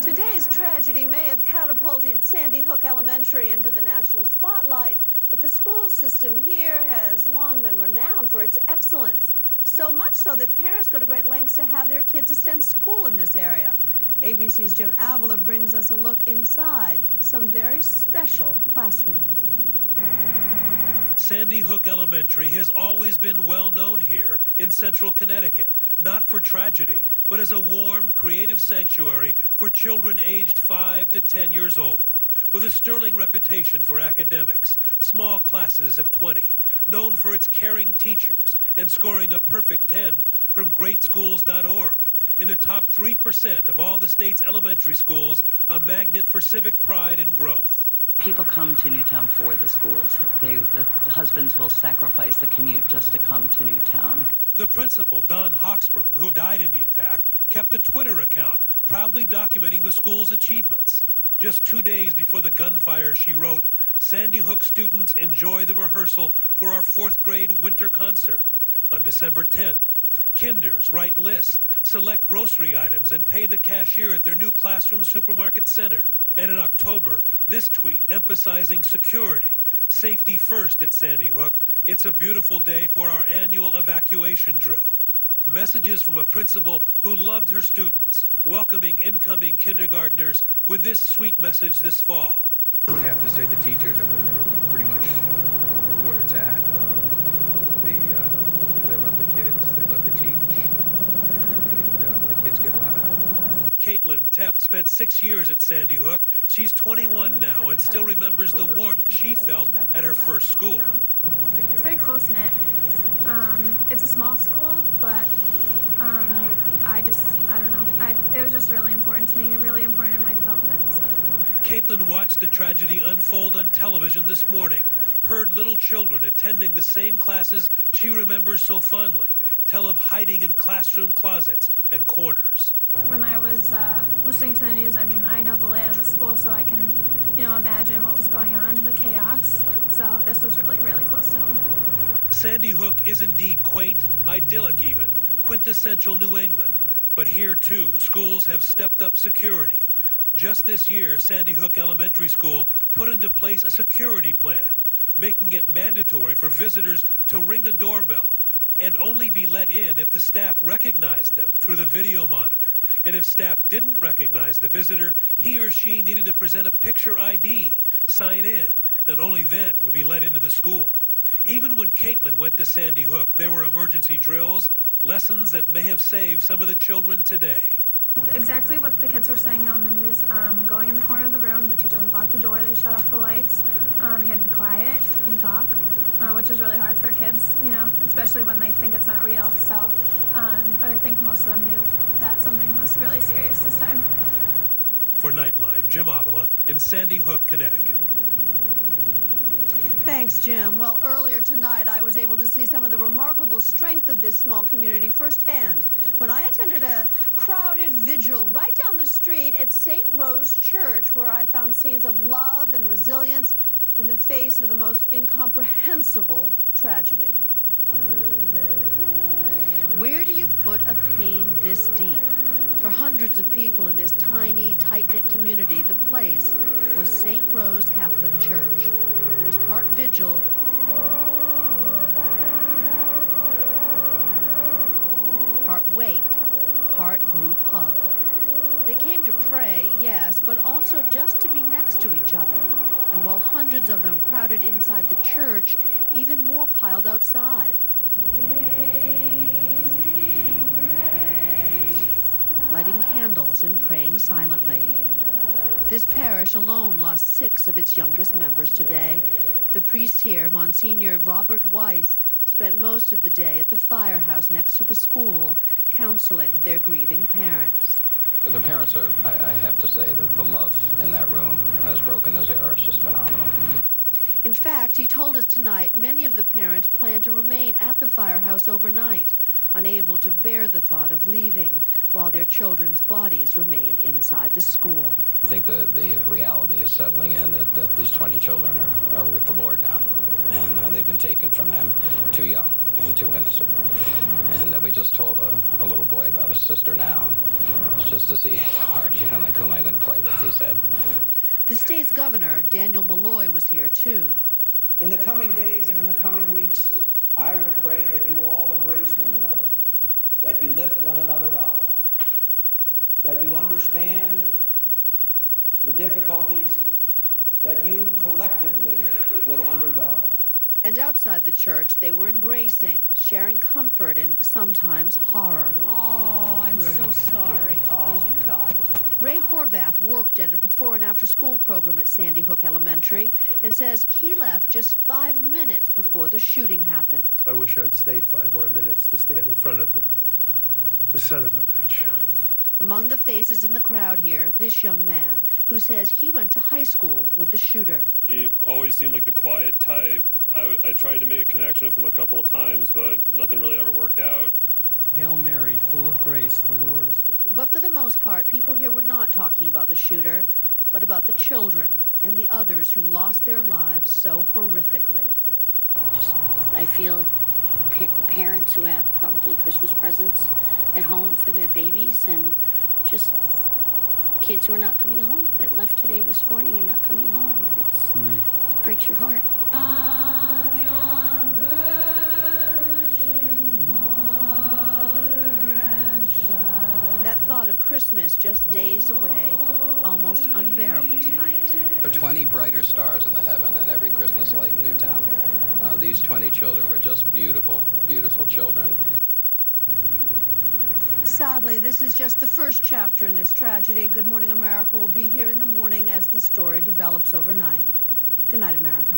Today's tragedy may have catapulted Sandy Hook Elementary into the national spotlight, but the school system here has long been renowned for its excellence. So much so that parents go to great lengths to have their kids attend school in this area. ABC's Jim Avila brings us a look inside some very special classrooms. Sandy Hook Elementary has always been well known here in central Connecticut, not for tragedy, but as a warm, creative sanctuary for children aged 5 to 10 years old. With a sterling reputation for academics, small classes of 20, known for its caring teachers, and scoring a perfect 10 from greatschools.org. In the top 3% of all the state's elementary schools, a magnet for civic pride and growth. People come to Newtown for the schools. The husbands will sacrifice the commute just to come to Newtown. The principal, Don Hochsprung, who died in the attack, kept a Twitter account proudly documenting the school's achievements. Just 2 days before the gunfire, she wrote, "Sandy Hook students enjoy the rehearsal for our 4th grade winter concert." On December 10th, kinders write lists, select grocery items, and pay the cashier at their new classroom supermarket center. And in October, this tweet emphasizing security, safety first at Sandy Hook. It's a beautiful day for our annual evacuation drill. Messages from a principal who loved her students, welcoming incoming kindergartners with this sweet message this fall. I would have to say the teachers are pretty much where it's at. They love the kids, they love to teach, and the kids get a lot out of it. Caitlin Teft spent 6 years at Sandy Hook. She's 21 now and still remembers the warmth she felt at her first school. It's very close-knit. It's a small school, but I don't know. It was just really important to me, really important in my development. So. Caitlin watched the tragedy unfold on television this morning, heard little children attending the same classes she remembers so fondly tell of hiding in classroom closets and corners. When I was listening to the news, I know the layout of the school, so I can, imagine what was going on, the chaos. So this was really, really close to home. Sandy Hook is indeed quaint, idyllic even, quintessential New England. But here, too, schools have stepped up security. Just this year, Sandy Hook Elementary School put into place a security plan, making it mandatory for visitors to ring a doorbell and only be let in if the staff recognized them through the video monitor. And if staff didn't recognize the visitor, he or she needed to present a picture ID, sign in, and only then would be let into the school. Even when Caitlin went to Sandy Hook, there were emergency drills, lessons that may have saved some of the children today. Exactly what the kids were saying on the news. Going in the corner of the room, the teacher would lock the door, they shut off the lights. You had to be quiet and talk. Which is really hard for kids, especially when they think it's not real. So, but I think most of them knew that something was really serious this time. For Nightline, Jim Avila in Sandy Hook, Connecticut. Thanks, Jim. Well, earlier tonight, I was able to see some of the remarkable strength of this small community firsthand when I attended a crowded vigil right down the street at St. Rose Church, where I found scenes of love and resilience in the face of the most incomprehensible tragedy. Where do you put a pain this deep? For hundreds of people in this tiny, tight-knit community, the place was St. Rose Catholic Church. It was part vigil, part wake, part group hug. They came to pray, yes, but also just to be next to each other. And while hundreds of them crowded inside the church, even more piled outside. Lighting candles and praying silently. This parish alone lost 6 of its youngest members today. The priest here, Monsignor Robert Weiss, spent most of the day at the firehouse next to the school, counseling their grieving parents. Their parents are, I have to say, that the love in that room, as broken as they are, is just phenomenal. In fact, he told us tonight many of the parents plan to remain at the firehouse overnight, unable to bear the thought of leaving while their children's bodies remain inside the school. I think the reality is settling in that these 20 children are with the Lord now, and they've been taken from them too young. and too innocent. And we just told a little boy about his sister now, and it's just to see his heart, you know, like, who am I going to play with, he said. The state's governor, Daniel Malloy, was here too. In the coming days and in the coming weeks, I will pray that you all embrace one another, that you lift one another up, that you understand the difficulties that you collectively will undergo. And outside the church, they were embracing, sharing comfort and sometimes horror. Oh, I'm so sorry. Oh, God. Ray Horvath worked at a before and after school program at Sandy Hook Elementary and says he left just 5 minutes before the shooting happened. I wish I'd stayed 5 more minutes to stand in front of the son of a bitch. Among the faces in the crowd here, this young man who says he went to high school with the shooter. He always seemed like the quiet type. I tried to make a connection with him a couple of times, but nothing really ever worked out. Hail Mary, full of grace, the Lord is with you. But for the most part, people here were not talking about the shooter, but about the children and the others who lost their lives so horrifically. I feel parents who have probably Christmas presents at home for their babies, and just kids who are not coming home, that left today this morning and not coming home. And it breaks your heart. That thought of Christmas just days away, almost unbearable tonight. There are 20 brighter stars in the heaven than every Christmas light in Newtown. These 20 children were just beautiful, beautiful children. Sadly, this is just the first chapter in this tragedy. Good Morning America will be here in the morning as the story develops overnight. Good night, America.